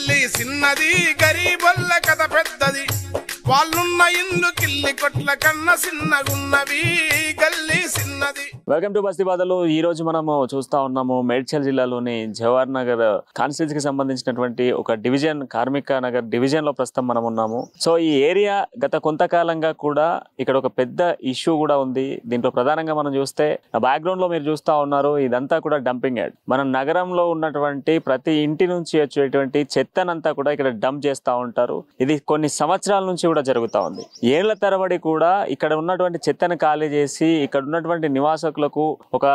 గల్లీ సిన్నది గరీబొల్ల కథ పెద్దది వాళ్ళున్న ఇల్లు కిల్లి కొట్ల కన్న సిన్నగున్నవి గల్లీ సిన్నది. వెల్కమ్ టు బస్తీ బాధలు. ఈ రోజు మనము చూస్తా ఉన్నాము మేడ్చల్ జిల్లాలోని జవహర్ నగర్ కాన్స్టిట్యూన్సీకి సంబంధించినటువంటి ఒక డివిజన్, కార్మిక నగర్ డివిజన్ లో ప్రస్తుతం మనం ఉన్నాము. సో ఈ ఏరియా గత కొంతకాలంగా కూడా ఇక్కడ ఒక పెద్ద ఇష్యూ కూడా ఉంది. దీంట్లో ప్రధానంగా మనం చూస్తే బ్యాక్గ్రౌండ్ లో మీరు చూస్తా ఉన్నారు, ఇదంతా కూడా డంపింగ్ యార్డ్. మన నగరంలో ఉన్నటువంటి ప్రతి ఇంటి నుంచి వచ్చేటువంటి చెత్తనంతా కూడా ఇక్కడ డంప్ చేస్తా ఉంటారు. ఇది కొన్ని సంవత్సరాల నుంచి కూడా జరుగుతా ఉంది. ఏళ్ల తరబడి కూడా ఇక్కడ ఉన్నటువంటి చెత్తను ఖాళీ చేసి ఇక్కడ ఉన్నటువంటి నివాసకులకు ఒక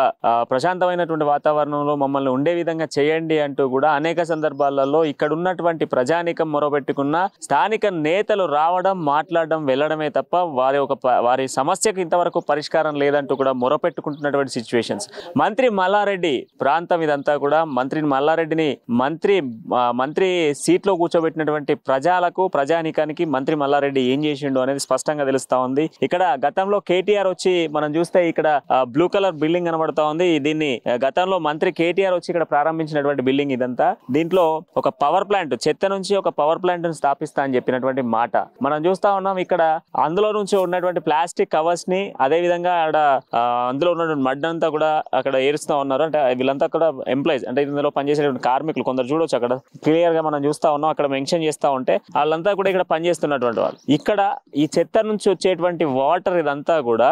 ప్రశాంతమైనటువంటి వాతావరణంలో మమ్మల్ని ఉండే విధంగా చేయండి అంటూ కూడా అనేక సందర్భాలలో ఇక్కడ ఉన్నటువంటి ప్రజానికం మొరబెట్టుకున్న స్థానిక నేతలు రావడం, మాట్లాడడం, వెళ్ళడమే తప్ప వారి సమస్యకు ఇంతవరకు పరిష్కారం లేదంటూ కూడా మొరపెట్టుకుంటున్నటువంటి సిచ్యువేషన్స్. మంత్రి మల్లారెడ్డి ప్రాంతం ఇదంతా కూడా. మంత్రి మల్లారెడ్డిని మంత్రి సీట్లో కూర్చోబెట్టినటువంటి ప్రజానికానికి మంత్రి మల్లారెడ్డి ఏం చేసిండు అనేది స్పష్టంగా తెలుస్తా ఉంది. ఇక్కడ గతంలో కేటీఆర్ వచ్చి మనం చూస్తే ఇక్కడ బ్లూ కలర్ బిల్డింగ్ కనబడతా ఉంది. దీన్ని గతంలో మంత్రి కేటీఆర్ వచ్చి ఇక్కడ ప్రారంభించినటువంటి బిల్డింగ్ ఇదంతా. దీంట్లో ఒక పవర్ ప్లాంట్, చెత్త నుంచి ఒక పవర్ ప్లాంట్ స్థాపిస్తా అని చెప్పినటువంటి మాట మనం చూస్తా ఉన్నాం. ఇక్కడ అందులో నుంచి ఉన్నటువంటి ప్లాస్టిక్ కవర్స్ ని, అదే విధంగా అందులో ఉన్నటువంటి మడ్ అంతా కూడా అక్కడ ఏరుస్తా ఉన్నారు. అంటే వీళ్ళంతా కూడా ఎంప్లాయీస్, అంటే ఇందులో పనిచేసేటువంటి కార్మికులు కొందరు చూడొచ్చు. అక్కడ క్లియర్ గా మనం చూస్తా ఉన్నాం. అక్కడ మెన్షన్ చేస్తా ఉంటే వాళ్ళంతా కూడా ఇక్కడ పనిచేస్తున్నటువంటి వాళ్ళు. ఇక్కడ ఈ చెత్త నుంచి వచ్చేటువంటి వాటర్ ఇదంతా కూడా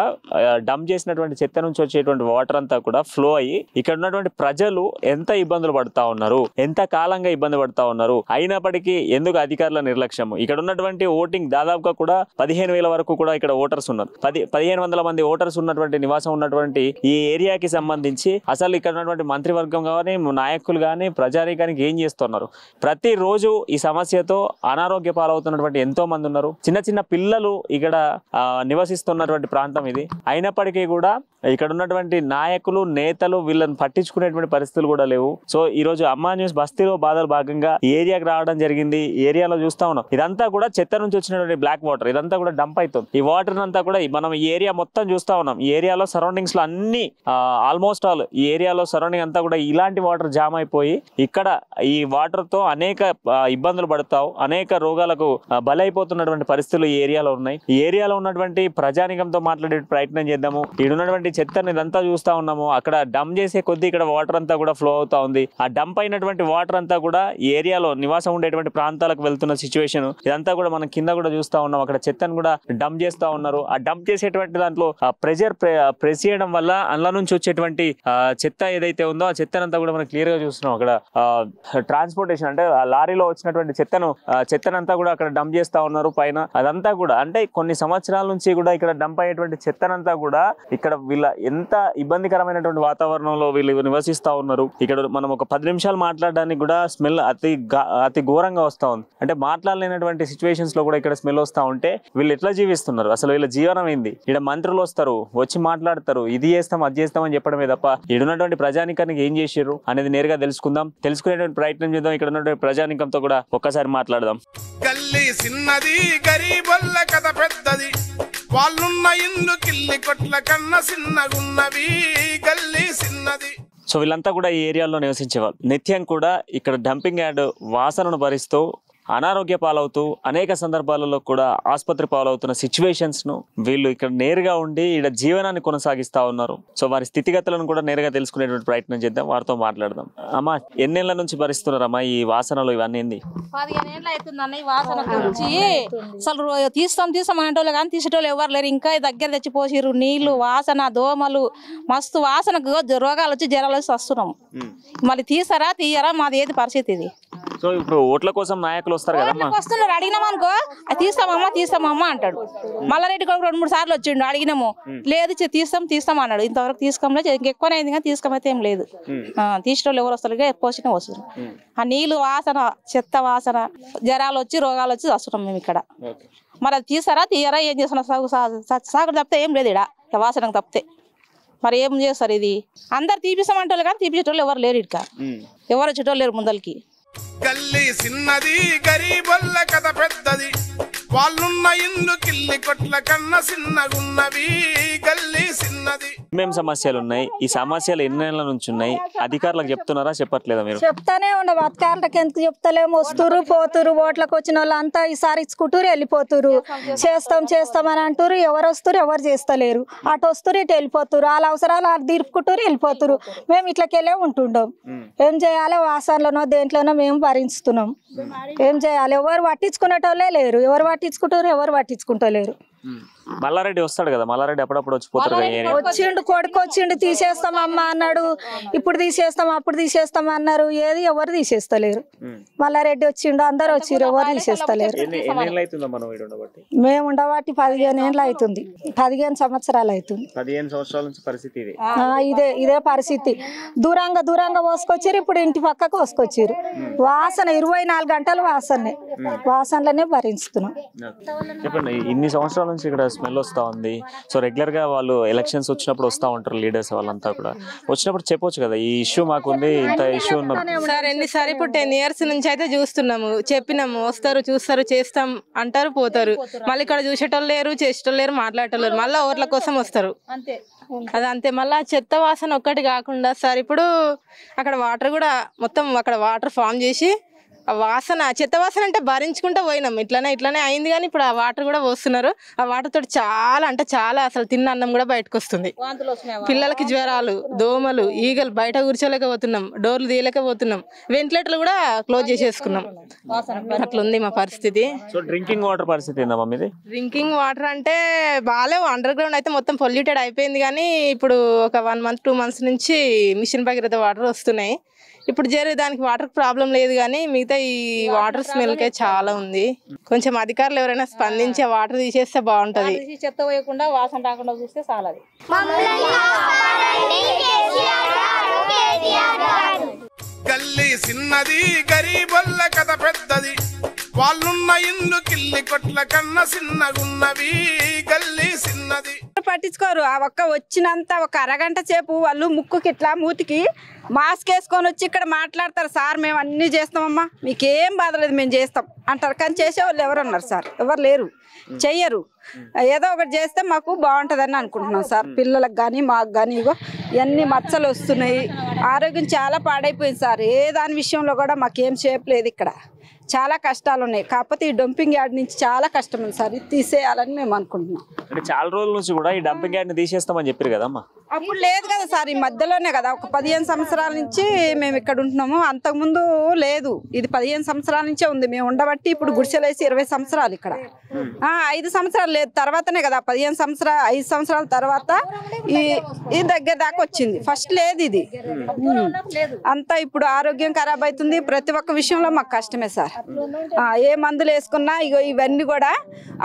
డంప్ చేసినటువంటి చెత్త నుంచి వచ్చేటువంటి వాటర్ అంతా కూడా ఫ్లో అయ్యి ఇక్కడ ఉన్నటువంటి ప్రజలు ఎంత ఇబ్బందులు పడతా ఉన్నారు, ఎంత కాలంగా ఇబ్బంది పడతా ఉన్నారు. అయినప్పటికీ ఎందుకు అధికారుల నిర్లక్ష్యం? ఇక్కడ ఉన్నటువంటి ఓటింగ్ దాదాపుగా కూడా 15,000 వరకు కూడా ఇక్కడ ఓటర్స్ ఉన్నారు. 1,500 మంది ఓటర్స్ ఉన్నటువంటి నివాసం ఉన్నటువంటి ఈ ఏరియాకి సంబంధించి అసలు ఇక్కడ ఉన్నటువంటి మంత్రివర్గం కానీ, నాయకులు కానీ, ప్రజానీకానికి ఏం చేస్తున్నారు? ప్రతిరోజు ఈ సమస్యతో అనారోగ్య పాలవుతున్నటువంటి ఎంతో మంది ఉన్నారు. చిన్న చిన్న పిల్లలు ఇక్కడ నివసిస్తున్నటువంటి ప్రాంతం ఇది. అయినప్పటికీ కూడా ఇక్కడ ఉన్నటువంటి నాయకులు, నేతలు వీళ్ళని పట్టించుకునేటువంటి పరిస్థితులు కూడా లేవు. సో ఈ రోజు అమ్మా న్యూస్ బస్తీలో బాధలు భాగంగా ఈ ఏరియాకి రావడం జరిగింది. ఈ ఏరియాలో చూస్తా ఉన్నాం, ఇదంతా కూడా చెత్త నుంచి వచ్చినటువంటి బ్లాక్ వాటర్ ఇదంతా కూడా డంప్ అవుతుంది. ఈ వాటర్ అంతా కూడా మనం ఈ ఏరియా మొత్తం చూస్తా ఉన్నాం. ఈ ఏరియాలో సరౌండింగ్స్ లో అన్ని ఆల్మోస్ట్ ఆల్ ఈ ఏరియాలో సరౌండింగ్ అంతా కూడా ఇలాంటి వాటర్ జామ్ అయిపోయి ఇక్కడ ఈ వాటర్ తో అనేక ఇబ్బందులు పడతావు, అనేక రోగాలకు బలైపోతున్నటువంటి పరిస్థితులు ఈ ఏరియాలో ఉన్నాయి. ఈ ఏరియాలో ఉన్నటువంటి ప్రజానికంతో మాట్లాడే ప్రయత్నం చేద్దాము. ఇక్కడ ఉన్నటువంటి చెత్తని ఇదంతా చూస్తా ఉన్నాము. అక్కడ డంప్ చేసే కొద్దీ ఇక్కడ వాటర్ అంతా కూడా ఫ్లో అవుతా ఉంది. ఆ డంప్ అయినటువంటి వాటర్ అంతా కూడా ఈ ఏరియాలో నివాసం ఉండేటువంటి ప్రాంతాలకు వెళ్తున్న సిచ్యువేషన్ ఇదంతా కూడా మనం కింద కూడా చూస్తా ఉన్నాం. అక్కడ చెత్తను కూడా డంప్ చేస్తా ఉన్నారు. ఆ డంప్ చేసేటువంటి దాంట్లో ప్రెస్ చేయడం వల్ల అందులో నుంచి వచ్చేటువంటి చెత్త ఏదైతే ఉందో ఆ చెత్తనంతా కూడా మనం క్లియర్ గా చూస్తున్నాం. అక్కడ ట్రాన్స్పోర్టేషన్ అంటే ఆ లారీలో వచ్చినటువంటి చెత్తనంతా కూడా అక్కడ డంప్ చేస్తా ఉన్నారు పైన. అదంతా కూడా అంటే కొన్ని సంవత్సరాల నుంచి కూడా ఇక్కడ డంప్ అయ్యేటువంటి చెత్తనంతా కూడా ఇక్కడ వీళ్ళ ఎంత ఇబ్బందికరమైనటువంటి వాతావరణంలో వీళ్ళు నివసిస్తా ఉన్నారు. ఇక్కడ మనం ఒక 10 నిమిషాలు మాట్లాడడానికి కూడా స్మెల్ అతి ఘోరంగా వస్తా ఉంది. అంటే మాట్లాడలేనటువంటి సిచ్యువేషన్స్ లో కూడా ఇక్కడ స్మెల్ వస్తా ఉంటే వీళ్ళు ఎట్లా జీవిస్తున్నారు? అసలు వీళ్ళ జీవనం ఏంది? ఇక్కడ మంత్రులు వస్తారు, వచ్చి మాట్లాడతారు, ఇది చేస్తాం అది చేస్తాం అని చెప్పడమే తప్ప ఇక్కడ ఉన్నటువంటి ప్రజానికానికి ఏం చేసారు అనేది నేరుగా తెలుసుకునేటువంటి ప్రయత్నం చేద్దాం. ఇక్కడ ఉన్నటువంటి ప్రజానికంతో కూడా ఒక్కసారి మాట్లాడదాం. గల్లీ సిన్నది గరీబొల్ల కథ పెద్దది వాళ్ళున్న ఇల్లు కిల్లి కొట్ల కన్న సిన్నగున్నవి గల్లీ సిన్నది. సో వీళ్ళంతా కూడా ఈ ఏరియాలో నివసించేవాళ్ళు. నిత్యం కూడా ఇక్కడ డంపింగ్ యార్డ్ వాసనను భరిస్తూ అనారోగ్య పాలవుతూ అనేక సందర్భాలలో కూడా ఆసుపత్రి పాలవుతున్న సిచ్యువేషన్స్ ను వీళ్ళు ఇక్కడ నేరుగా ఉండి ఇక్కడ జీవనాన్ని కొనసాగిస్తా ఉన్నారు. సో వారి స్థితిగతులను కూడా నేరుగా తెలుసుకునేటువంటి ప్రయత్నం చేద్దాం, వారితో మాట్లాడదాం. అమ్మా, ఎన్నేళ్ల నుంచి భరిస్తున్నారమ్మా ఈ వాసనలు ఇవన్నీ? 15 ఏళ్ళు అవుతుందన్న ఈ వాసన గురించి. అసలు తీస్తాం అనేటోళ్ళు కానీ తీసేటోళ్ళు ఎవరు లేరు. ఇంకా దగ్గర తెచ్చిపోసిరు నీళ్లు, వాసన, దోమలు, మస్తు వాసనకు రోగాలు వచ్చి జ్వరాలు వచ్చి వస్తున్నాం. మళ్ళీ తీయరా మాది ఏది పరిస్థితి ఇది? సో ఇప్పుడు ఓట్ల కోసం నాయకులు వస్తారు కదా, వస్తున్నారు. అడిగినాం అనుకో తీస్తామమ్మా అంటాడు. మల్లారెడ్డి కొడుకు 2-3 సార్లు వచ్చిండు, అడిగినాము, లేదు తీస్తాం అన్నాడు. ఇంతవరకు తీసుకోలేదు. ఇంకెక్కువనే అయింది కానీ తీసుకోమైతే ఏం లేదు. తీసేటోళ్ళు ఎవరు వస్తారు? పోసినా వస్తారు. ఆ నీళ్లు వాసన, చెత్త వాసన, జ్వరాలు వచ్చి రోగాలు వచ్చి వస్తున్నాం మేము ఇక్కడ. మరి అది తీయరా ఏం చేస్తున్నారు? సాగుడు తప్పితే ఏం లేదు ఇక్కడ వాసనకు తప్పితే. మరి ఏం చేస్తారు? ఇది అందరు తీపిస్తామంటారు కానీ తీపించేటోళ్ళు ఎవరు లేరు ఇక్కడ. ఎవరు వచ్చేటోళ్ళు లేరు ముందరికి. గల్లీ సిన్నది గరీబొల్ల కథ పెద్దది వాళ్ళున్న ఇల్లు కిల్లి కొట్ల కన్న చిన్నగున్నవి గల్లీ చిన్నది. ఏమేం సమస్యలు ఉన్నాయి, ఈ సమస్యలు ఎన్నేళ్ల నుంచి ఉన్నాయి, అధికారులకు చెప్తున్నారా చెప్పట్లేదా మీరు? చెప్తానే ఉండవు, అధికారులకు ఎందుకు చెప్తలేము, వస్తురు పోతురు, ఓట్లకు వచ్చిన వాళ్ళు అంతా ఈసారి ఇచ్చుకుంటారు వెళ్ళిపోతురు, చేస్తాం అని అంటారు, ఎవరు వస్తారు ఎవరు చేస్తలేరు, అటు వస్తారు ఇటు వెళ్ళిపోతురు, వాళ్ళ అవసరాలు అటు తీర్పుకుంటారు వెళ్ళిపోతురు. మేము ఇట్లకెళ్ళే ఉంటుండం, ఏం చేయాలి, వాసనలోనో దేంట్లోనో మేము భరించుతున్నాం, ఏం చేయాలి, ఎవరు పట్టించుకునేటోళ్ళే లేరు, ఎవరు పట్టించుకుంటారు ఎవరు పట్టించుకుంటలేరు. మల్లారెడ్డి వస్తాడు కదా, మల్లారెడ్డి అప్పుడప్పుడు వచ్చిపోతాడు కదా. వచ్చిండు, కొడుకు వచ్చిండు, తీసేస్తామమ్మా అన్నాడు, ఇప్పుడు తీసేస్తాం అప్పుడు తీసేస్తాం అన్నారు, ఏది ఎవరు తీసేస్తలేరు. మల్లారెడ్డి వచ్చిండు, అందరు వచ్చిర్రు, ఎవరు తీసేస్తలేరు. మేము ఉండబట్టి 15 ఏళ్ళు అవుతుంది, 15 సంవత్సరాలు అవుతుంది. 15 సంవత్సరాల నుంచి పరిస్థితి ఇదే పరిస్థితి. దూరంగా పోసుకొచ్చారు, ఇప్పుడు ఇంటి పక్కకు పోసుకొచ్చారు. వాసన 24 గంటలు వాసనలోనే భరించుతున్నాం. చెప్పండి, ఇన్ని సంవత్సరాల నుంచి ఇక్కడ స్మెల్ వస్తా ఉంది. సో రెగ్యులర్ గా వాళ్ళు ఎలక్షన్స్ వచ్చినప్పుడు వస్తా ఉంటారు లీడర్స్ వాళ్ళంతా కూడా, వచ్చినప్పుడు చెప్పొచ్చు కదా ఈ ఇష్యూ మాకుంది, ఇంత ఇష్యూ ఉన్నది సార్. ఎన్నిసార్లు ఇప్పుడు 10 years నుంచి అయితే చూస్తున్నాము, చెప్పినాము, వస్తారు చూస్తారు చేస్తాం అంటారు పోతారు, మళ్ళీ ఇక్కడ చూసేటోళ్ళు లేరు, చేసేటోళ్ళు లేరు, మాట్లాడేటోళ్ళు, మళ్ళీ ఓట్ల కోసం వస్తారు, అది అంతే. మళ్ళీ చెత్త వాసన ఒక్కటి కాకుండా సార్ ఇప్పుడు అక్కడ వాటర్ కూడా మొత్తం అక్కడ వాటర్ ఫామ్ చేసి ఆ వాసన, చెత్త వాసన అంటే భరించుకుంటూ పోయినాం, ఇట్లానే అయింది. కానీ ఇప్పుడు ఆ వాటర్ కూడా పోస్తున్నారు, ఆ వాటర్ తోటి చాలా అసలు తిన్న అన్నం కూడా బయటకు వస్తుంది. పిల్లలకి జ్వరాలు, దోమలు, ఈగలు, బయట కూర్చోలేకపోతున్నాం, డోర్లు తీయలేకపోతున్నాం, వెంటిలేటర్లు కూడా క్లోజ్ చేసేసుకున్నాం. అట్లుంది మా పరిస్థితి. సో డ్రింకింగ్ వాటర్ పరిస్థితి ఏందమ్మా మీది? డ్రింకింగ్ వాటర్ అంటే బాగాలేవు, అండర్ గ్రౌండ్ అయితే మొత్తం పొల్యూటెడ్ అయిపోయింది. కానీ ఇప్పుడు ఒక 1 month 2 months నుంచి మిషన్ భగీరథ వాటర్ వస్తున్నాయి. ఇప్పుడు దానికి వాటర్ ప్రాబ్లం లేదు, కానీ మిగతా ఈ వాటర్ స్మెల్కే చాలా ఉంది. కొంచెం అధికారులు ఎవరైనా స్పందించి వాటర్ తీసేస్తే బాగుంటది. చెత్త వేయకుండా వాసన రాకుండా చూస్తే చాలా. గల్లీ చిన్నది గరీబొల్ల కథ పెద్దది, వాళ్ళున్న ఇల్లు కిల్లి కొట్ల కన్న చిన్నగున్నవి గల్లీ చిన్నది. పట్టించుకోరు, ఆ ఒక్క వచ్చినంత ఒక అరగంట సేపు వాళ్ళు ముక్కుకి ఇట్లా మూతికి మాస్క్ వేసుకొని వచ్చి ఇక్కడ మాట్లాడతారు, సార్ మేము అన్నీ చేస్తామమ్మా, మీకేం బాధలేదు మేము చేస్తాం అంటారు. కానీ చేసేవాళ్ళు ఎవరు ఉన్నారు సార్? ఎవరు లేరు, చెయ్యరు. ఏదో ఒకటి చేస్తే మాకు బాగుంటుందని అనుకుంటున్నాం సార్. పిల్లలకు కానీ మాకు కానీ ఇగో ఇవన్నీ మచ్చలు వస్తున్నాయి, ఆరోగ్యం చాలా పాడైపోయింది సార్. ఏ దాని విషయంలో కూడా మాకేం చేయలేదు, ఇక్కడ చాలా కష్టాలు ఉన్నాయి. కాకపోతే ఈ డంపింగ్ యార్డ్ నుంచి చాలా కష్టం ఉంది సార్, ఇది తీసేయాలని మేము అనుకుంటున్నాం. అంటే చాలా రోజుల నుంచి కూడా ఈ డంపింగ్ యార్డ్ ని తీసేస్తామని చెప్పారు కదమ్మా. అప్పుడు లేదు కదా సార్, ఈ మధ్యలోనే కదా, ఒక 15 సంవత్సరాల నుంచి మేము ఇక్కడ ఉంటున్నాము, అంతకుముందు లేదు. ఇది 15 సంవత్సరాల నుంచే ఉంది, మేము ఉండబట్టి ఇప్పుడు గుడిసెలేసి 20 సంవత్సరాలు ఇక్కడ. 5 సంవత్సరాలు లేదు, తర్వాతనే కదా 5 సంవత్సరాల తర్వాత ఈ దగ్గర దాకా వచ్చింది. ఫస్ట్ లేదు ఇది అంతా. ఇప్పుడు ఆరోగ్యం ఖరాబ్ అవుతుంది, ప్రతి ఒక్క విషయంలో మాకు కష్టమే సార్. ఏ మందులు వేసుకున్నా ఇగో ఇవన్నీ కూడా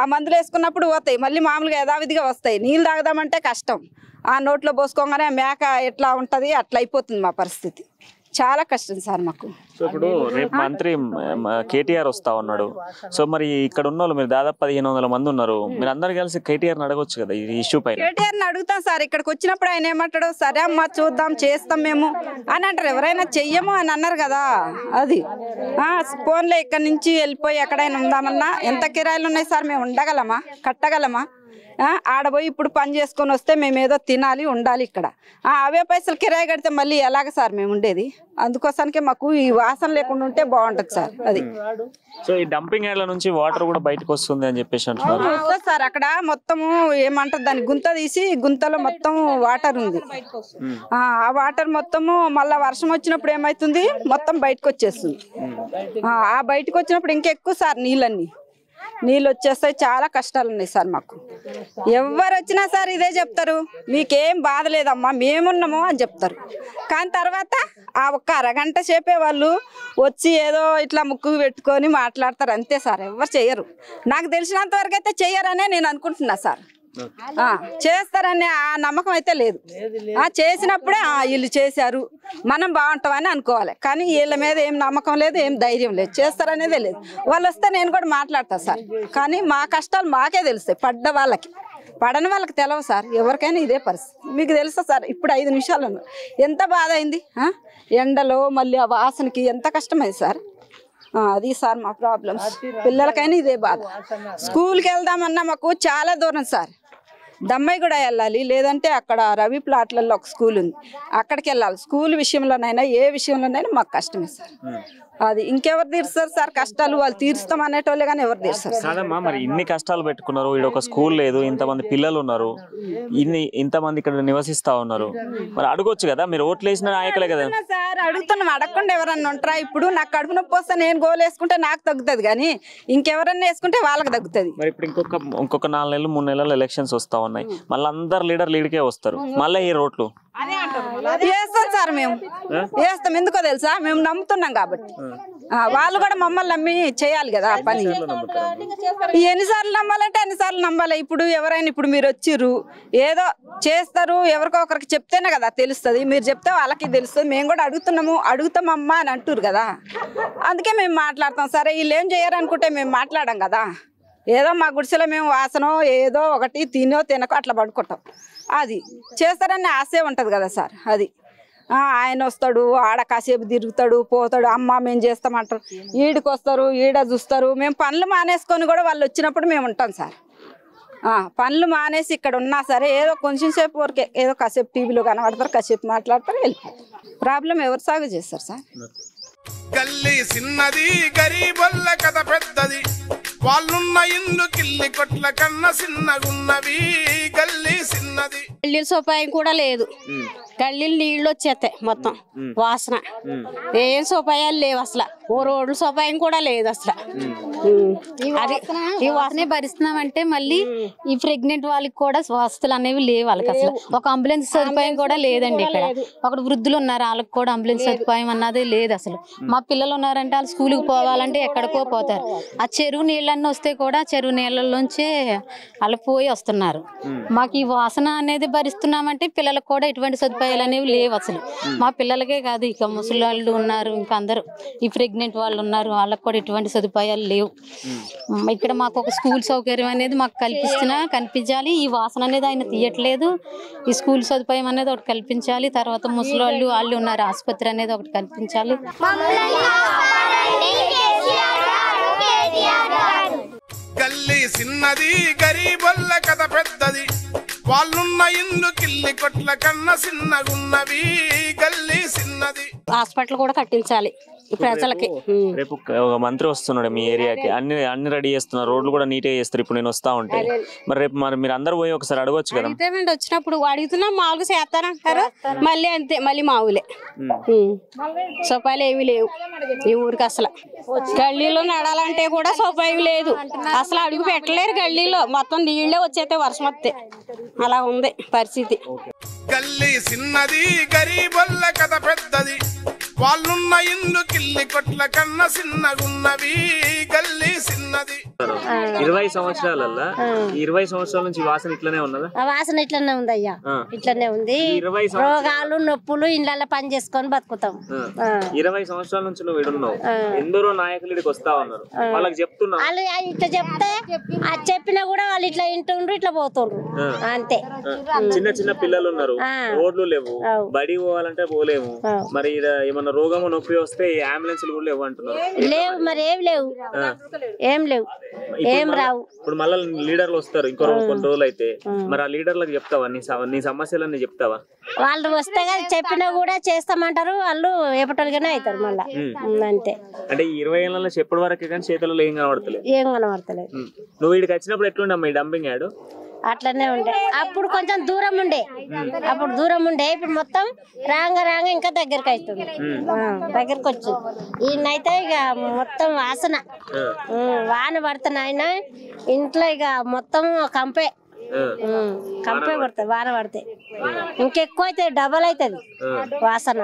ఆ మందులు వేసుకున్నప్పుడు పోతాయి, మళ్ళీ మామూలుగా యథావిధిగా వస్తాయి. నీళ్ళు తాగదామంటే కష్టం, ఆ నోట్లో పోసుకోగానే మేక ఎట్లా ఉంటుంది అట్లా అయిపోతుంది మా పరిస్థితి. చాలా కష్టం సార్ మాకు. సో ఇప్పుడు రేపు మంత్రి కేటీఆర్ వస్తా ఉన్నాడు, సో మరి ఇక్కడ ఉన్న వాళ్ళు మీరు దాదాపు 1500 మంది ఉన్నారు, మీరు అందరు కలిసి కేటీఆర్ అడగొచ్చు కదా ఈ ఇష్యూ పైన. కేటీఆర్ని అడుగుతాం సార్, ఇక్కడికి వచ్చినప్పుడు ఆయన ఏమంటాడు, సరే అమ్మా చూద్దాం చేస్తాం మేము అని అంటారు. ఎవరైనా చెయ్యము అని అన్నారు కదా, అది ఫోన్లో ఇక్కడి నుంచి వెళ్ళిపోయి ఎక్కడైనా ఉందామన్నా ఎంత కిరాయిలు ఉన్నాయి సార్, మేము ఉండగలమా, కట్టగలమా? ఆడపోయి ఇప్పుడు పని చేసుకొని వస్తే మేము ఏదో తినాలి ఉండాలి ఇక్కడ, అవే పైసలు కిరాయి కడితే మళ్ళీ ఎలాగ సార్ మేము ఉండేది? అందుకోసానికి మాకు ఈ వాసన లేకుండా ఉంటే బాగుంటది సార్. అది సో ఈ డంపింగ్ యార్డ్ల నుంచి వాటర్ కూడా బయటకు వస్తుంది అని చెప్పేసి అంటున్నారు సార్. అక్కడ మొత్తము ఏమంటారు, దాన్ని గుంత తీసి గుంతలో మొత్తం వాటర్ ఉంది, ఆ వాటర్ మొత్తము మళ్ళా వర్షం వచ్చినప్పుడు ఏమైతుంది మొత్తం బయటకు వచ్చేస్తుంది. ఆ బయటకు వచ్చినప్పుడు ఇంకెక్కువ సార్ నీళ్ళు వచ్చేస్తాయి. చాలా కష్టాలు ఉన్నాయి సార్ మాకు. ఎవరు వచ్చినా సార్ ఇదే చెప్తారు, మీకేం బాధ లేదమ్మా మేమున్నాము అని చెప్తారు. కానీ తర్వాత ఆ ఒక్క అరగంట సేపే వాళ్ళు వచ్చి ఏదో ఇట్లా ముక్కు పెట్టుకొని మాట్లాడతారు, అంతే సార్. ఎవరు చెయ్యరు, నాకు తెలిసినంత వరకు అయితే చెయ్యరనే నేను అనుకుంటున్నా సార్. చేస్తారనే ఆ నమ్మకం అయితే లేదు. చేసినప్పుడే వీళ్ళు చేశారు మనం బాగుంటామని అనుకోవాలి, కానీ వీళ్ళ మీద ఏం నమ్మకం లేదు, ఏం ధైర్యం లేదు, చేస్తారనేదే లేదు. వాళ్ళు వస్తే నేను కూడా మాట్లాడతా సార్, కానీ మా కష్టాలు మాకే తెలుస్తాయి, పడని వాళ్ళకి తెలవు సార్. ఎవరికైనా ఇదే పరిస్థితి. మీకు తెలుసా సార్, ఇప్పుడు 5 నిమిషాలు ఎంత బాధ అయింది ఎండలో, మళ్ళీ ఆ వాసనకి ఎంత కష్టమైంది సార్. అది సార్ మా ప్రాబ్లమ్స్. పిల్లలకైనా ఇదే బాధ. స్కూల్కి వెళ్దామన్నా మాకు చాలా దూరం సార్. దమ్మాయి కూడా వెళ్ళాలి, లేదంటే అక్కడ రవి ప్లాట్లలో ఒక స్కూల్ ఉంది, అక్కడికి వెళ్ళాలి. స్కూల్ విషయంలోనైనా ఏ విషయంలోనైనా మాకు కష్టమే సార్. అది ఇంకెవరు తీరుస్తారు సార్ కష్టాలు? వాళ్ళు తీరుస్తాం అనేటోళ్ళే కానీ ఎవరు తీరుస్తారు? కాదమ్మా, మరి ఇన్ని కష్టాలు పెట్టుకున్నారు, ఇక్కడ ఒక స్కూల్ లేదు, ఇంతమంది పిల్లలు ఉన్నారు, ఇంతమంది ఇక్కడ నివసిస్తా ఉన్నారు, మరి అడగొచ్చు కదా, మీరు ఓట్లు వేసిన నాయకులే కదా సార్. అడుగుతున్నాం, అడగకుండా ఎవరన్నా ఉంటారా? ఇప్పుడు నాకు కడుపు నొప్పి వస్తే నేను గోలు వేసుకుంటే నాకు తగ్గుతుంది, కానీ ఇంకెవరన్నా వేసుకుంటే వాళ్ళకి తగ్గుతుంది. మరి ఇప్పుడు ఇంకొక 4 నెలలు 3 నెలలు ఎలక్షన్స్ వస్తా ఉన్నాయి, మళ్ళీ అందరు లీడ్కే వస్తారు, మళ్ళీ ఈ రోడ్లు వేస్తాం సార్. మేము వేస్తాం, ఎందుకో తెలుసా? మేము నమ్ముతున్నాం కాబట్టి. వాళ్ళు కూడా మమ్మల్ని నమ్మి చేయాలి కదా పని. ఎన్నిసార్లు నమ్మాలంటే అన్నిసార్లు నమ్మాలి. ఇప్పుడు ఎవరైనా ఇప్పుడు మీరు వచ్చిర్రు ఏదో చేస్తారు, ఎవరికో ఒకరికి చెప్తేనే కదా తెలుస్తుంది. మీరు చెప్తే వాళ్ళకి తెలుస్తుంది. మేము కూడా అడుగుతామమ్మా అని అంటారు కదా, అందుకే మేము మాట్లాడతాం. సరే వీళ్ళు ఏం చేయరనుకుంటే మేము మాట్లాడాం కదా. ఏదో మా గుడిసెలో మేము వాసనో ఏదో ఒకటి తినకో అట్లా పడుకుంటాం. అది చేస్తారని ఆశే ఉంటుంది కదా సార్. అది ఆయన వస్తాడు, ఆడ కాసేపు తిరుగుతాడు, పోతాడు, అమ్మ మేము చేస్తామంటారు. ఈడికి వస్తారు, ఈడ చూస్తారు. మేము పనులు మానేసుకొని కూడా వాళ్ళు వచ్చినప్పుడు మేము ఉంటాం సార్. పనులు మానేసి ఇక్కడ ఉన్నా సరే ఏదో కొంచెం సేపు వరకే, ఏదో కాసేపు టీవీలో కనబడతారు, కాసేపు మాట్లాడతారు, వెళ్ళిపోతారు. ప్రాబ్లం ఎవరు సాగు చేస్తారు సార్? గల్లీ చిన్నది గరీబొల్ల కథ పెద్దది, వాళ్ళున్న ఇల్లు కిల్లి కొట్ల కన్న చిన్నగున్నవి. గల్లీ చిన్నది, గల్లీల సోపాయం కూడా లేదు. గల్లీలు నీళ్ళు వచ్చేస్తాయి మొత్తం, వాసన. ఏం సోపాయాలు లేవు అసలు. ఓ రోడ్ల సోపాయం కూడా లేదు అసలు. ఈ వాసనే భరిస్తున్నామంటే మళ్ళీ ఈ ప్రెగ్నెంట్ వాళ్ళకి కూడా వసతులు అనేవి లేవు. వాళ్ళకి అసలు ఒక అంబులెన్స్ సదుపాయం కూడా లేదండి. ఇక్కడ అక్కడ వృద్ధులు ఉన్నారు, వాళ్ళకి కూడా అంబులెన్స్ సదుపాయం అన్నది లేదు అసలు. మా పిల్లలు ఉన్నారంటే వాళ్ళు స్కూల్కి పోవాలంటే ఎక్కడికో పోతారు. ఆ చెరువు నీళ్ళన్నీ వస్తే కూడా చెరువు నీళ్ళలోంచి వాళ్ళు పోయి వస్తున్నారు. మాకు ఈ వాసన అనేది భరిస్తున్నామంటే పిల్లలకు కూడా ఎటువంటి సదుపాయాలు అనేవి లేవు అసలు. మా పిల్లలకే కాదు, ఇక ముసలి వాళ్ళు ఉన్నారు, ఇంకా అందరూ ఈ ప్రెగ్నెంట్ వాళ్ళు ఉన్నారు, వాళ్ళకి కూడా ఎటువంటి సదుపాయాలు లేవు. ఇక్కడ మాకు ఒక స్కూల్ సౌకర్యం అనేది మాకు కనిపించాలి. ఈ వాసన అనేది ఆయన తీయట్లేదు. ఈ స్కూల్ సదుపాయం అనేది ఒకటి కల్పించాలి. తర్వాత ముసలి వాళ్ళు ఉన్నారు, ఆసుపత్రి అనేది ఒకటి కల్పించాలి. గల్లీ చిన్నది గరీబొల్ల కథ పెద్దది, వాళ్ళున్న ఇల్లు కిల్లి కొట్ల కన్న చిన్నగున్నవి. గల్లీ చిన్నది. హాస్పిటల్ కూడా కట్టించాలి ప్రజలకి. రేపు ఒక మంత్రి వస్తున్నాడు మీ ఏరియాకి, అన్ని రెడీ చేస్తున్నారు, రోడ్లు కూడా నీట్గా చేస్తారు. ఇప్పుడు నేను వస్తా ఉంటే మరి రేపు మీరు అందరు పోయి ఒకసారి అడగొచ్చు కదా. వచ్చినప్పుడు అడుగుతున్నా మామూలుగా చేస్తానంటారు, మళ్ళీ అంతే, మళ్ళీ మామూలే. సోపాయాలు ఏమి లేవు ఈ ఊరికి అసలు. గల్లీలో నడాలంటే కూడా సోపాయం లేదు అసలు. అడుగు పెట్టలేరు గల్లీలో, మొత్తం నీళ్లే వచ్చేస్తే వర్షం వస్తే. అలా ఉంది పరిస్థితి. గల్లీ చిన్నది గరీబొల్ల కథ పెద్దది, వాళ్ళున్న ఇల్లు కిల్లి కొట్ల కన్న చిన్నగున్నవి. గల్లీ చిన్నది. 20 సంవత్సరాలల్లా 20 సంవత్సరాల నుంచి వాసన ఇట్లనే ఉన్నదా? వాసన ఇట్లనే ఉంది అయ్యా, ఇట్లనే ఉంది. రోగాలు నొప్పులు ఇళ్ళ పని చేసుకొని బతుకుతాం. 20 సంవత్సరాల నుంచి నువ్వు ఇడున్నావు, ఎందరో నాయకులు ఇక్కడికి వస్తా ఉన్నారు, వాళ్ళకి చెప్తున్నా వాళ్ళు ఇట్లా చెప్తే అది చెప్పినా కూడా వాళ్ళు ఇట్లా ఇంటుండ్రు, ఇట్లా పోతుండ్రు అంతే. చిన్న పిల్లలు ఉన్నారు, రోడ్లు లేవు, బడి పోవాలంటే పోలేము. మరి ఏమన్నా రోగము నొప్పి వస్తే అంబులెన్స్లు కూడా లేవు అంటున్నారు. లేవు మరి, ఏం లేవు, ఏం లేవు, ఏం రావు. ఇప్పుడు మళ్ళీ లీడర్లు వస్తారు ఇంకో కొన్ని రోజులు అయితే, మరి ఆ లీడర్లకు చెప్తావా నీ సమస్యలన్నీ చెప్తావా? వాళ్ళు వస్తే చెప్పినా కూడా చేస్తామంటారు, వాళ్ళు ఎప్పటిగానే అవుతారు మళ్ళా అంతే. అంటే 20 ఏళ్ళ చెప్పటి వరకే కానీ చేతులలో ఏం కనబడతలేదు. ఏం కనబడతలేదు. నువ్వు ఇక్కడికి వచ్చినప్పుడు ఎట్లుండమ్మా ఈ డంపింగ్ యాడ్? అట్లనే ఉండే, అప్పుడు కొంచెం దూరం ఉండే, ఇప్పుడు మొత్తం రాంగ ఇంకా దగ్గరికి అవుతుంది, దగ్గరికి వచ్చి ఈయనైతే ఇక మొత్తం వాసన. వాన పడుతున్నాయన ఇంట్లో ఇక మొత్తం కంపే పడుతుంది. వాన పడితే ఇంకెక్కువ అయితే డబల్ అవుతుంది వాసన.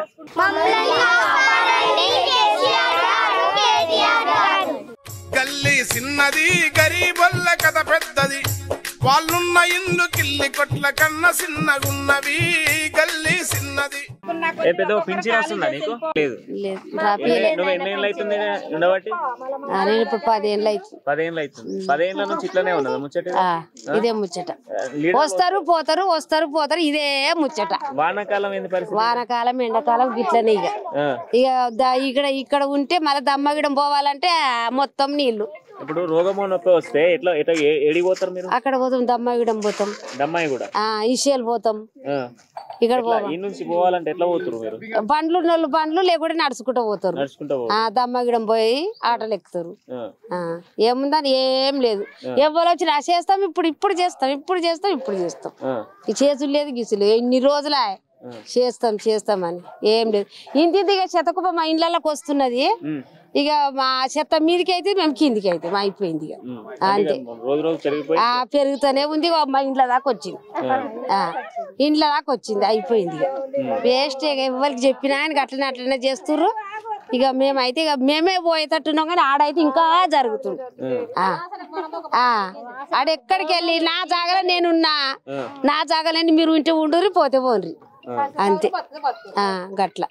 గల్లీ చిన్నది గరీబొల్ల కథ పెద్దది, వాళ్ళున్న ఇల్లు కిల్లి కొట్ల కన్న చిన్నగున్నవి. గల్లీ చిన్నది. పెద్ద పింఛన్ వస్తుందా నీకు? లేదు. నువ్వు ఎన్ని ఏళ్ళు అవుతుంది ఉండబట్టి? నేను ఇప్పుడు 10 ఏళ్ళు అవుతుంది. 10 ఏళ్ళు అవుతుంది. 10 ఏళ్ళ నుంచి ఇట్లానే ఉన్నదా ముచ్చట? ఇదే ముచ్చట. వస్తారు పోతారు వస్తారు పోతారు ఇదే ముచ్చట. వానాకాలం ఏంది పరిస్థితి? వానాకాలం ఎండాకాలం గిట్లనే ఇక్కడ ఉంటే మళ్ళీ దమ్మగిడం పోవాలంటే మొత్తం నీళ్లు. ఇప్పుడు రోగమో నొప్పి వస్తే ఎట్లా ఎట్లా ఏడిపోతారు మీరు? అక్కడ పోతాం దమ్మగిడం పోతాం. దమ్మాయి కూడా ఇషేలు పోతాం. ఇక్కడ ఈ నుంచి పోవాలంటే ఎట్లా పోతారు మీరు? బండ్లు లేకుండా నడుచుకుంటూ పోతారు. దమ్మగిడం పోయి ఆటలు ఎక్కుతారు. ఏముందని ఏం లేదు. ఎవరు వచ్చినా చేస్తాం ఇప్పుడు చేస్తాం ఈ చేసులు లేదు గిసులు ఎన్ని రోజులా చేస్తామని ఏం లేదు. ఇంటిగా చెత్తకుప్ప మా ఇండ్లకి వస్తున్నది. ఇక మా చెత్త మీదకి అయితే మేము కిందికి అయితే అయిపోయింది. ఇక అంతే పెరుగుతూనే ఉంది. మా ఇండ్ల దాకా వచ్చింది అయిపోయింది. ఇక వేస్ట్ ఎవరికి చెప్పినా ఆయన అట్లనే చేస్తుర్రు. ఇక మేమైతే ఇక మేమే పోయేటట్టున్నాం కానీ ఆడైతే ఇంకా జరుగుతుంది. ఆడెక్కడికి వెళ్ళి నా జాగాలో నేనున్నా, నా జాగాలని మీరు ఇంటి ఉండుర్రి పోతే పోన్రి అంతే. గట్ల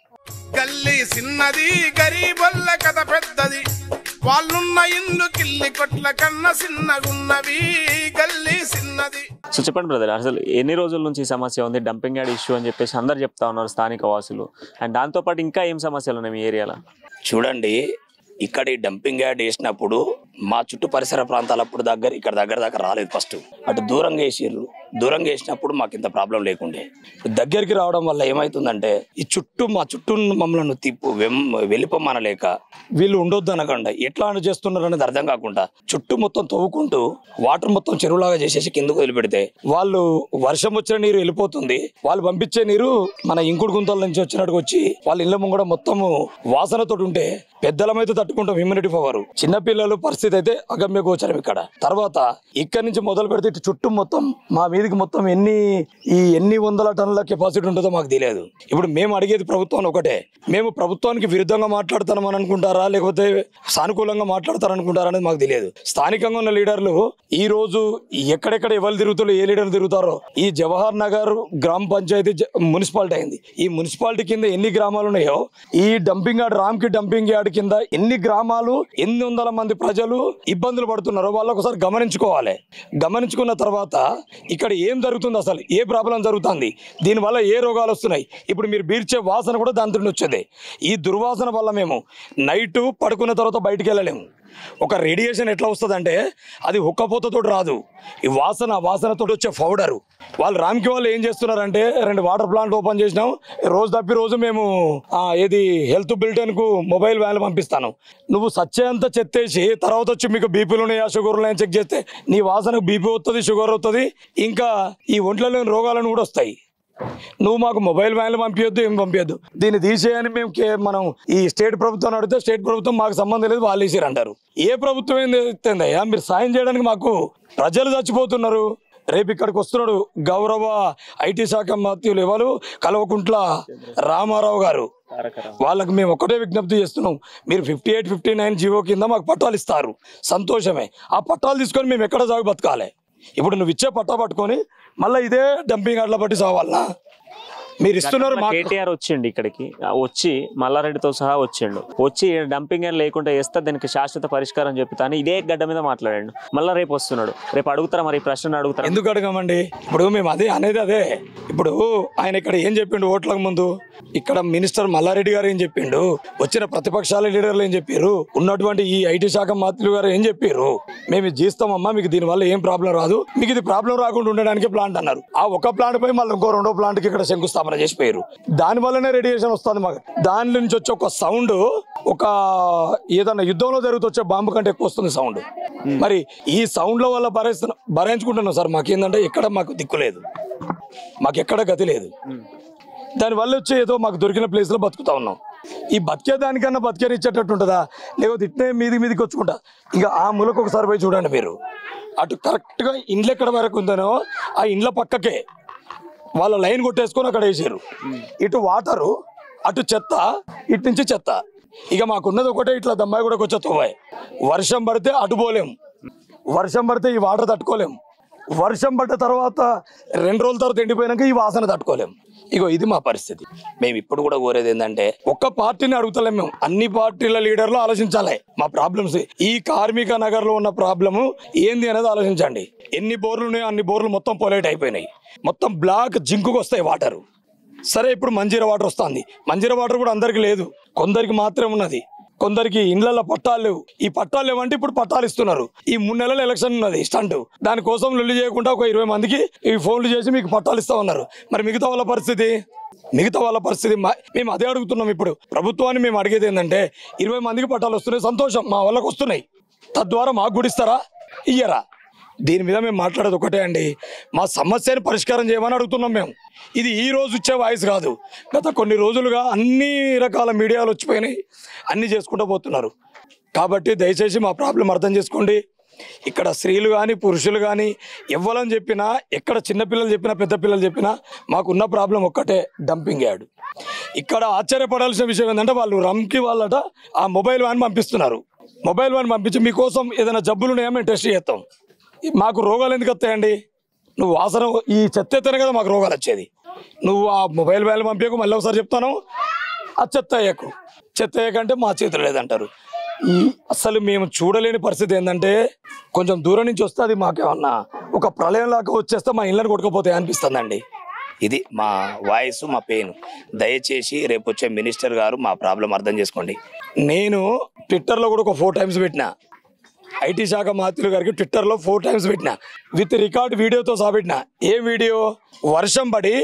గల్లీ చిన్నది గరీబొల్ల కథ పెద్దది, వాళ్ళున్న ఇల్లు కిల్లి కొట్ల కన్న చిన్నగున్నవి గల్లీ చిన్నది. సో చెప్పండి బ్రదర్, అసలు ఎన్ని రోజుల నుంచి ఈ సమస్య ఉంది? డంపింగ్ యార్డ్ ఇష్యూ అని చెప్పేసి అందరు చెప్తా ఉన్నారు స్థానిక వాసులు. అండ్ దాంతోపాటు ఇంకా ఏం సమస్యలు ఉన్నాయి మీ ఏరియాలో? చూడండి, ఇక్కడ ఈ డంపింగ్ యార్డ్ వేసినప్పుడు మా చుట్టూ పరిసర ప్రాంతాలప్పుడు ఇక్కడ దగ్గర రాలేదు. ఫస్ట్ అటు దూరంగా వేసిర్రు. దూరంగా వేసినప్పుడు మాకు ఇంత ప్రాబ్లం లేకుండే. దగ్గరికి రావడం వల్ల ఏమైతుందంటే మా చుట్టూ మమ్మల్ని వెళ్ళిపోమనలేక వీళ్ళు ఉండొద్దు అనకుండా ఎట్లా చేస్తున్నారు అనేది అర్థం కాకుండా చుట్టూ మొత్తం తవ్వుకుంటూ వాటర్ మొత్తం చెరువులాగా చేసేసి కిందకు వదిలిపెడితే వాళ్ళు వర్షం వచ్చిన నీరు వెళ్ళిపోతుంది. వాళ్ళు పంపించే నీరు మన ఇంకుడు గుంతల నుంచి వచ్చినట్టుగా వచ్చి వాళ్ళ ఇళ్ళ ముంగడ మొత్తము వాసనతో ఉంటే పెద్దలమైతే తట్టుకుంటాం ఇమ్యూనిటీ పవర్. చిన్నపిల్లలు పరిస్థితి అయితే అగమ్య గోచరం. తర్వాత ఇక్కడ నుంచి మొదలు పెడితే చుట్టూ మొత్తం మా మీదకి మొత్తం ఎన్ని వందల టన్నుల కెపాసిటీ ఉంటుందో మాకు తెలియదు. ఇప్పుడు మేము అడిగేది ప్రభుత్వాన్ని ఒకటే, మేము ప్రభుత్వానికి విరుద్ధంగా మాట్లాడతామని అనుకుంటారా లేకపోతే సానుకూలంగా మాట్లాడతారనుకుంటారా అనేది మాకు తెలియదు. స్థానికంగా ఉన్న లీడర్లు ఈ రోజు ఎక్కడెక్కడ ఎవరు తిరుగుతారో ఏ లీడర్లు తిరుగుతారో ఈ జవహర్ నగర్ గ్రామ పంచాయతీ మున్సిపాలిటీ అయింది. ఈ మున్సిపాలిటీ కింద ఎన్ని గ్రామాలు ఉన్నాయో ఈ డంపింగ్ యార్డ్ రామ్కి డంపింగ్ యార్డ్ కింద ఎన్ని గ్రామాలు 800 మంది ప్రజలు ఇబ్బందులు పడుతున్నారో వాళ్ళు ఒకసారి గమనించుకోవాలి. గమనించుకున్న తర్వాత ఇక్కడ ఏం జరుగుతుంది, అసలు ఏ ప్రాబ్లం జరుగుతుంది, దీనివల్ల ఏ రోగాలు వస్తున్నాయి. ఇప్పుడు మీరు బీర్చే వాసన కూడా దాంతో వచ్చేది. ఈ దుర్వాసన వల్ల మేము నైట్ పడుకున్న తర్వాత బయటికి వెళ్ళలేము. ఒక రేడియేషన్ ఎట్లా వస్తుందంటే అది హుక్కపోతతో రాదు. ఈ వాసనతో వచ్చే పౌడరు. వాళ్ళు ఏం చేస్తున్నారంటే 2 వాటర్ ప్లాంట్ ఓపెన్ చేసినాం. రోజు తప్పి రోజు మేము ఏది హెల్త్ బిల్టెన్ కు మొబైల్ వ్యాన్లు పంపిస్తాను. నువ్వు సచ్చేంత చెత్తేసి తర్వాత వచ్చి మీకు బీపీలు ఉన్నాయా షుగర్ ఉన్నాయని చెక్ చేస్తే నీ వాసనకు బీపీ వస్తుంది, షుగర్ వస్తుంది, ఇంకా ఈ ఒంట్లలోని రోగాలను కూడా వస్తాయి. నువ్వు మాకు మొబైల్ వ్యాన్లు పంపించొద్దు, ఏం పంపించద్దు, దీన్ని తీసేయని మనం ఈ స్టేట్ ప్రభుత్వం అడిగితే స్టేట్ ప్రభుత్వం మాకు సంబంధం లేదు వాళ్ళు తీసేరు అంటారు. ఏ ప్రభుత్వం ఏం తెస్తుందయ్యా? మీరు సాయం చేయడానికి మాకు ప్రజలు చచ్చిపోతున్నారు. రేపు ఇక్కడికి వస్తున్నాడు గౌరవ ఐటీ శాఖ మంత్రులు ఎవరు కల్వకుంట్ల రామారావు గారు. వాళ్ళకి మేము ఒకటే విజ్ఞప్తి చేస్తున్నాం, మీరు 58, 59 జీవో కింద మాకు పట్టాలు ఇస్తారు, సంతోషమే. ఆ పట్టాలు తీసుకొని మేము ఎక్కడ సాగు బతకాలి? ఇప్పుడు నువ్వు ఇచ్చే పట్టా పట్టుకొని మళ్ళీ ఇదే డంపింగ్ యార్డ్ల బట్టి సావాలనా? మీరు ఇస్తున్నారు. కేటీఆర్ వచ్చిండు ఇక్కడికి, వచ్చి మల్లారెడ్డితో సహా వచ్చి డంపింగ్ యార్డ్ లేకుండా వేస్తే దానికి శాశ్వత పరిష్కారం చెప్తాను ఇదే గడ్డ మీద మాట్లాడాడు. మళ్ళీ రేపు వస్తున్నాడు. రేపు అడుగుతారా మరి ప్రశ్న అడుగుతారు? ఎందుకు అడగమండి? ఇప్పుడు మేము అదే ఇప్పుడు ఆయన ఇక్కడ ఏం చెప్పిండు ఓట్లకు ముందు? ఇక్కడ మినిస్టర్ మల్లారెడ్డి గారు ఏం చెప్పిండు? వచ్చిన ప్రతిపక్షాల లీడర్లు ఏం చెప్పారు? ఉన్నటువంటి ఈ ఐటీ శాఖ మంత్రులు గారు ఏం చెప్పారు? మేము ఇది చేస్తామమ్మా, మీకు దీనివల్ల ఏం ప్రాబ్లం రాదు, మీకు ఇది ప్రాబ్లం రాకుండా ఉండడానికి ప్లాంట్ అన్నారు. ఆ ఒక ప్లాంట్ పై మళ్ళీ ఇంకో 2వ ప్లాంట్ కి ఇక్కడ శంకుస్థాపన చేసిపోయారు. దాని వల్లనే రేడియేషన్ వస్తుంది మాకు. దాని నుంచి వచ్చే ఒక సౌండ్ ఏదన్నా యుద్ధంలో జరుగుతూ వచ్చే బాంబు కంటే ఎక్కువ వస్తుంది సౌండ్. మరి ఈ సౌండ్ల వల్ల భరించుకుంటున్నాం సార్. మాకేందంటే ఎక్కడ మాకు దిక్కు లేదు, మాకు ఎక్కడ గతి లేదు. దానివల్ల వచ్చి ఏదో మాకు దొరికిన ప్లేస్ లో బతుకుతా ఉన్నాం. ఈ బతికేదానికన్నా బతికేనిచ్చేటట్టు ఉంటుందా? లేకపోతే ఇట్నే మీదికి వచ్చుకుంటా. ఇంకా ఆ మూలకు ఒకసారి పోయి చూడండి మీరు. అటు కరెక్ట్ గా ఇండ్లు ఎక్కడ వరకు ఉందనో ఆ ఇండ్ల పక్కకే వాళ్ళ లైన్ కొట్టేసుకొని అక్కడ వేసారు. ఇటు వాటరు, అటు చెత్త, ఇటు నుంచి చెత్త. ఇక మాకున్నది ఒకటే, ఇట్లా దమ్మాయి కూడా వచ్చే తోవాయి. వర్షం పడితే అటు పోలేం, వర్షం పడితే ఈ వాటర్ తట్టుకోలేం. వర్షం పడ్డ తర్వాత 2 రోజుల తర్వాత ఎండిపోయినాక ఈ వాసన తట్టుకోలేం. ఇగో ఇది మా పరిస్థితి. మేము ఇప్పుడు కూడా కోరేది ఏంటంటే ఒక్క పార్టీని అడుగుతలేం, మేము అన్ని పార్టీల లీడర్లు ఆలోచించాలి మా ప్రాబ్లమ్స్. ఈ కార్మిక నగర్ లో ఉన్న ప్రాబ్లము ఏంది అనేది ఆలోచించండి. ఎన్ని బోర్లు ఉన్నాయో అన్ని బోర్లు మొత్తం పొలైట్ అయిపోయినాయి, మొత్తం బ్లాక్ జింకుకు వస్తాయి వాటర్. సరే ఇప్పుడు మంజీరా వాటర్ వస్తుంది, మంజీరా వాటర్ కూడా అందరికి లేదు, కొందరికి మాత్రమే ఉన్నది. కొందరికి ఇండ్ల పట్టాలు లేవు. ఈ పట్టాలు లేవంటే ఇప్పుడు పట్టాలు ఇస్తున్నారు. ఈ 3 నెలల ఎలక్షన్ ఉన్నది స్టంట్, దానికోసం లొల్లి చేయకుండా ఒక 20 మందికి ఈ ఫోన్లు చేసి మీకు పట్టాలు ఇస్తా ఉన్నారు. మరి మిగతా వాళ్ళ పరిస్థితి మేము అదే అడుగుతున్నాం. ఇప్పుడు ప్రభుత్వాన్ని మేము అడిగేది ఏంటంటే 20 మందికి పట్టాలు వస్తున్నాయి, సంతోషం, మా వాళ్ళకి వస్తున్నాయి, తద్వారా మాకు కూడా ఇస్తారా ఇయ్యరా? దీని మీద మేము మాట్లాడేది ఒకటే అండి, మా సమస్యను పరిష్కారం చేయమని అడుగుతున్నాం మేము. ఇది ఈ రోజు ఇచ్చే వాయిస్ కాదు, గత కొన్ని రోజులుగా అన్ని రకాల మీడియాలు వచ్చిపోయినాయి, అన్ని చేసుకుంటూ పోతున్నారు. కాబట్టి దయచేసి మా ప్రాబ్లం అర్థం చేసుకోండి. ఇక్కడ స్త్రీలు కానీ పురుషులు కానీ ఎవ్వరని చెప్పినా, ఎక్కడ చిన్నపిల్లలు చెప్పినా పెద్ద పిల్లలు చెప్పినా మాకున్న ప్రాబ్లం ఒక్కటే, డంపింగ్ యార్డ్. ఇక్కడ ఆశ్చర్యపడాల్సిన విషయం ఏంటంటే వాళ్ళు రమ్కి వాళ్ళట ఆ మొబైల్ వ్యాన్ పంపిస్తున్నారు. మొబైల్ వ్యాన్ పంపించి మీకోసం ఏదైనా జబ్బులు ఉన్నాయో మేము టెస్ట్ చేస్తాం. మాకు రోగాలు ఎందుకు వస్తాయండి? నువ్వు వాసన ఈ చెత్త ఎత్తనే కదా మాకు రోగాలు వచ్చేది. నువ్వు ఆ మొబైల్ వ్యాన్ పంపించకు, మళ్ళీ ఒకసారి చెప్తాను, ఆ చెత్త వేయకంటే మా చేతులు లేదంటారు. అసలు మేము చూడలేని పరిస్థితి ఏంటంటే కొంచెం దూరం నుంచి వస్తే అది మాకేమన్నా ఒక ప్రళయంలాగా వచ్చేస్తే మా ఇళ్ళని కొట్టుకుపోతాయి అనిపిస్తుందండి. ఇది మా వాయిస్, మా పెయిన్. దయచేసి రేపు వచ్చే మినిస్టర్ గారు మా ప్రాబ్లం అర్థం చేసుకోండి. నేను ట్విట్టర్లో కూడా ఒక 4 టైమ్స్ పెట్టినా, ఐటీ శాఖ మంత్రి గారికి ట్విట్టర్లో 4 టైమ్స్ పెట్టినా, విత్ రికార్డ్ వీడియోతో సహా పెట్టినా. ఏ వీడియో? వర్షం పడి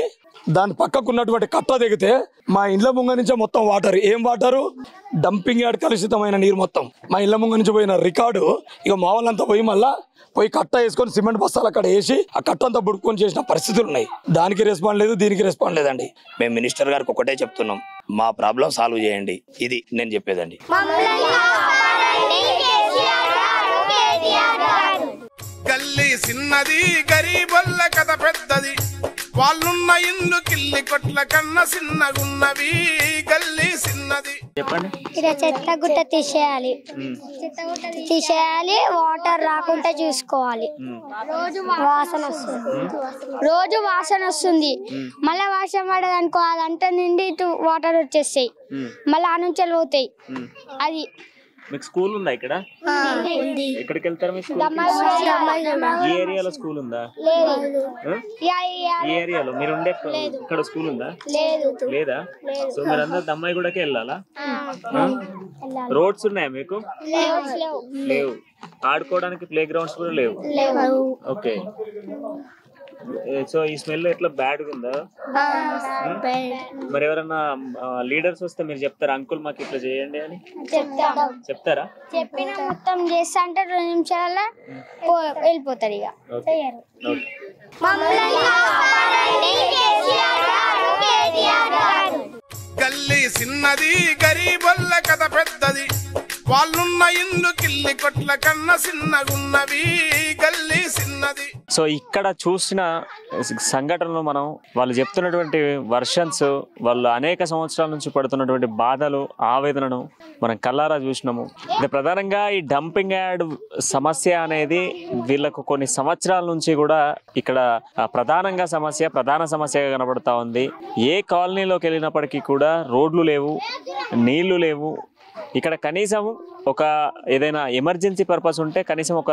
దాని పక్కకున్నటువంటి కట్ట దిగితే మా ఇండ్ల ముంగ నుంచే మొత్తం వాటర్. ఏం వాటరు? డంపింగ్ యార్డ్ కలుషితమైన నీరు మొత్తం మా ఇళ్ళ ముంగ నుంచి పోయిన రికార్డు. ఇక మా వాళ్ళంతా పోయి మళ్ళా కట్ట వేసుకొని సిమెంట్ బస్తాలు అక్కడ వేసి ఆ కట్ట అంతా బుడుకొని చేసిన పరిస్థితులు ఉన్నాయి. దానికి రెస్పాండ్ లేదు, దీనికి రెస్పాండ్ లేదండి. మేము మినిస్టర్ గారికి ఒకటే చెప్తున్నాం, మా ప్రాబ్లం సాల్వ్ చేయండి. ఇది నేను చెప్పేదండి. గల్లీ చిన్నది, గరీబొల్ల కథ పెద్దది, వాళ్ళున్న ఇల్లు కిల్లి కొట్ల కన్నా చిన్నగున్నవి. గల్లీ చిన్నది. చెప్పండి. ఇలా చెత్త గుట్ట తీసేయాలి, వాటర్ రాకుండా చూసుకోవాలి. రోజు వాసన వస్తుంది, మళ్ళీ వర్షం పడదనుకో అదంతా నిండి వాటర్ వచ్చేస్తాయి, మళ్ళీ ఆ నుంచి పోతాయి. అది మీకు స్కూల్ ఉందా ఇక్కడ? ఎక్కడికి వెళ్తారు మీ స్కూల్? ఈ ఏరియాలో స్కూల్ ఉందా? ఈ ఏరియాలో మీరు ఉండే ఇక్కడ స్కూల్ ఉందా? లేదా? సో మీరు అందరు దమ్మాయి కూడా వెళ్ళాలా? రోడ్స్ ఉన్నాయా మీకు? లేవు. ఆడుకోవడానికి ప్లే గ్రౌండ్స్ కూడా లేవు. ఓకే. సో ఈ స్మెల్ ఎట్లా బ్యాడ్ ఉందా? మరి ఎవరన్నా లీడర్స్ వస్తే మీరు చెప్తారా, అంకుల్ మాకు ఇట్లా చేయండి అని చెప్తారా? చెప్పిన మొత్తం చేస్తా అంటే 2 నిమిషాలలో వెళ్ళిపోతారు. ఇక గల్లీ చిన్నది, గరీబొల్ల కథ పెద్దది, వాళ్ళున్న ఇల్లు కిల్లి కొట్ల కన్నా చిన్నగున్నవి. గల్లీ చిన్నది. సో ఇక్కడ చూసిన సంఘటనలు మనం వాళ్ళు చెప్తున్నటువంటి వర్షన్స్, వాళ్ళు అనేక సంవత్సరాల నుంచి పడుతున్నటువంటి బాధలు, ఆవేదనను మనం కళ్ళారా చూసినాము. ఇది ప్రధానంగా ఈ డంపింగ్ యార్డ్ సమస్య అనేది వీళ్ళకు కొన్ని సంవత్సరాల నుంచి కూడా ఇక్కడ ప్రధాన సమస్యగా కనబడతా ఉంది. ఏ కాలనీలోకి వెళ్ళినప్పటికీ కూడా రోడ్లు లేవు, నీళ్లు లేవు. ఇక్కడ కనీసం ఒక ఏదైనా ఎమర్జెన్సీ పర్పస్ ఉంటే కనీసం ఒక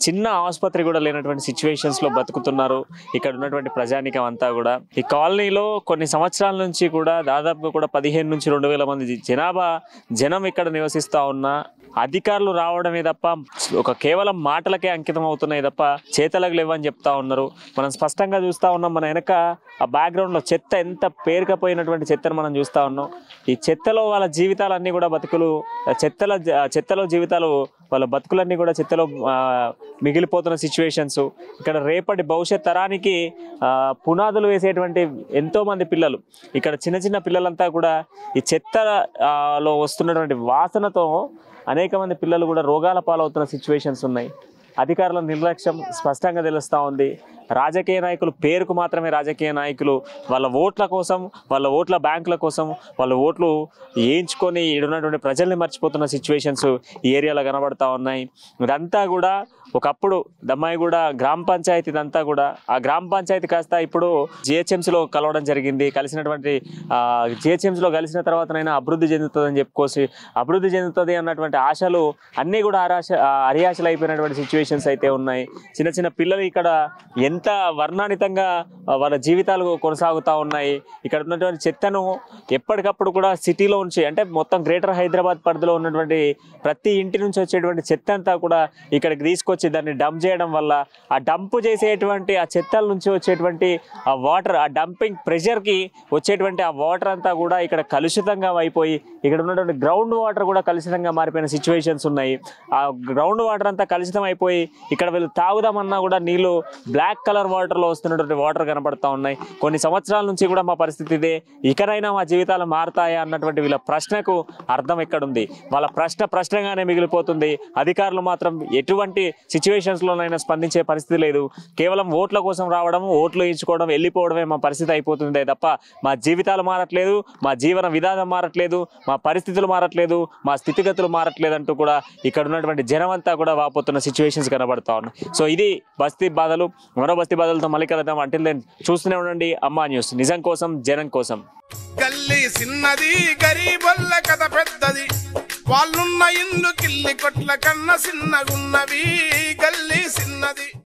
చిన్న ఆసుపత్రి కూడా లేనటువంటి సిచ్యువేషన్స్ లో బతుకుతున్నారు ఇక్కడ ఉన్నటువంటి ప్రజానికం అంతా కూడా. ఈ కాలనీలో కొన్ని సంవత్సరాల నుంచి కూడా దాదాపుగా కూడా 15 నుంచి 2000 మంది జనం ఇక్కడ నివసిస్తా ఉన్నా అధికారులు రావడమే తప్ప ఒక కేవలం మాటలకే అంకితం అవుతున్నాయి తప్ప చేతలకు లేవని చెప్తా ఉన్నారు. మనం స్పష్టంగా చూస్తా ఉన్నాం, మన వెనక ఆ బ్యాక్గ్రౌండ్ లో చెత్త, ఎంత పేరుకపోయినటువంటి చెత్తను మనం చూస్తా ఉన్నాం. ఈ చెత్తలో వాళ్ళ జీవితాలన్నీ కూడా చెత్తలో జీవితాలు, వాళ్ళ బతుకులన్నీ కూడా చెత్తలో మిగిలిపోతున్న సిచ్యువేషన్స్. ఇక్కడ రేపటి భవిష్యత్ తరానికి పునాదులు వేసేటువంటి ఎంతో మంది పిల్లలు, ఇక్కడ చిన్న పిల్లలంతా కూడా ఈ చెత్తలో వస్తున్నటువంటి వాసనతో అనేక మంది పిల్లలు కూడా రోగాల పాలవుతున్న సిచ్యువేషన్స్ ఉన్నాయి. అధికారుల నిర్లక్ష్యం స్పష్టంగా తెలుస్తూ ఉంది. రాజకీయ నాయకులు పేరుకు మాత్రమే రాజకీయ నాయకులు, వాళ్ళ ఓట్ల కోసం, వాళ్ళ ఓట్ల బ్యాంకుల కోసం, వాళ్ళ ఓట్లు వేయించుకొని ఉన్నటువంటి ప్రజల్ని మర్చిపోతున్న సిచ్యువేషన్స్ ఈ ఏరియాలో కనబడతా ఉన్నాయి. ఇదంతా కూడా ఒకప్పుడు దమ్మాయిగూడ గ్రామ పంచాయతీ, ఇదంతా కూడా ఆ గ్రామ పంచాయతీ కాస్త ఇప్పుడు జిహెచ్ఎంసీలో కలవడం జరిగింది. కలిసినటువంటి జిహెచ్ఎంసీలో కలిసిన తర్వాతనైనా అభివృద్ధి చెందుతుందని చెప్పుకోసి అభివృద్ధి చెందుతుంది అన్నటువంటి ఆశలు అన్నీ కూడా అరియాశలు అయిపోయినటువంటి సిచ్యువేషన్స్ అయితే ఉన్నాయి. చిన్న చిన్న పిల్లలు ఇక్కడ ఎంత వర్ణానితంగా వాళ్ళ జీవితాలు కొనసాగుతూ ఉన్నాయి. ఇక్కడ ఉన్నటువంటి చెత్తను ఎప్పటికప్పుడు కూడా సిటీలో నుంచి, అంటే మొత్తం గ్రేటర్ హైదరాబాద్ పరిధిలో ఉన్నటువంటి ప్రతి ఇంటి నుంచి వచ్చేటువంటి చెత్త అంతా కూడా ఇక్కడికి తీసుకొచ్చి దాన్ని డంప్ చేయడం వల్ల ఆ డంప్ చేసేటువంటి ఆ చెత్తల నుంచి వచ్చేటువంటి ఆ వాటర్, ఆ డంపింగ్ ప్రెషర్కి వచ్చేటువంటి ఆ వాటర్ అంతా కూడా ఇక్కడ కలుషితంగా అయిపోయి ఇక్కడ ఉన్నటువంటి గ్రౌండ్ వాటర్ కూడా కలుషితంగా మారిపోయిన సిచ్యువేషన్స్ ఉన్నాయి. ఆ గ్రౌండ్ వాటర్ అంతా కలుషితం అయిపోయి ఇక్కడ వీళ్ళు తాగుదామన్నా కూడా నీళ్ళు బ్లాక్ కలర్ వాటర్లో వస్తున్నటువంటి వాటర్ కనపడతా ఉన్నాయి. కొన్ని సంవత్సరాల నుంచి కూడా మా పరిస్థితి ఇదే, ఇకనైనా మా జీవితాలు మారుతాయా అన్నటువంటి వీళ్ళ ప్రశ్నకు అర్థం ఎక్కడుంది? వాళ్ళ ప్రశ్నగానే మిగిలిపోతుంది. అధికారులు మాత్రం ఎటువంటి సిచ్యువేషన్స్లోనైనా స్పందించే పరిస్థితి లేదు. కేవలం ఓట్ల కోసం రావడం, ఓట్లు వేయించుకోవడం, వెళ్ళిపోవడమే మా పరిస్థితి అయిపోతుంది తప్ప మా జీవితాలు మారట్లేదు, మా జీవన విధానం మారట్లేదు, మా పరిస్థితులు మారట్లేదు, మా స్థితిగతులు మారట్లేదు అంటూ కూడా ఇక్కడ ఉన్నటువంటి జనం అంతా కూడా వాపోతున్న సిచ్యువేషన్స్ కనబడతా ఉన్నాయి. సో ఇది బస్తీ బాధలు. మరో బస్తీ బాధలతో మళ్ళీ కలుద్దాం. అంటిల్ దెన్ చూస్తూనే ఉండండి అమ్మా న్యూస్, నిజం కోసం, జనం కోసం. గల్లీ చిన్నది, గరీబొల్ల కథ పెద్దది, వాళ్ళున్న ఇల్లు కిల్లి కొట్ల కన్న చిన్నగున్నవి. గల్లీ చిన్నది.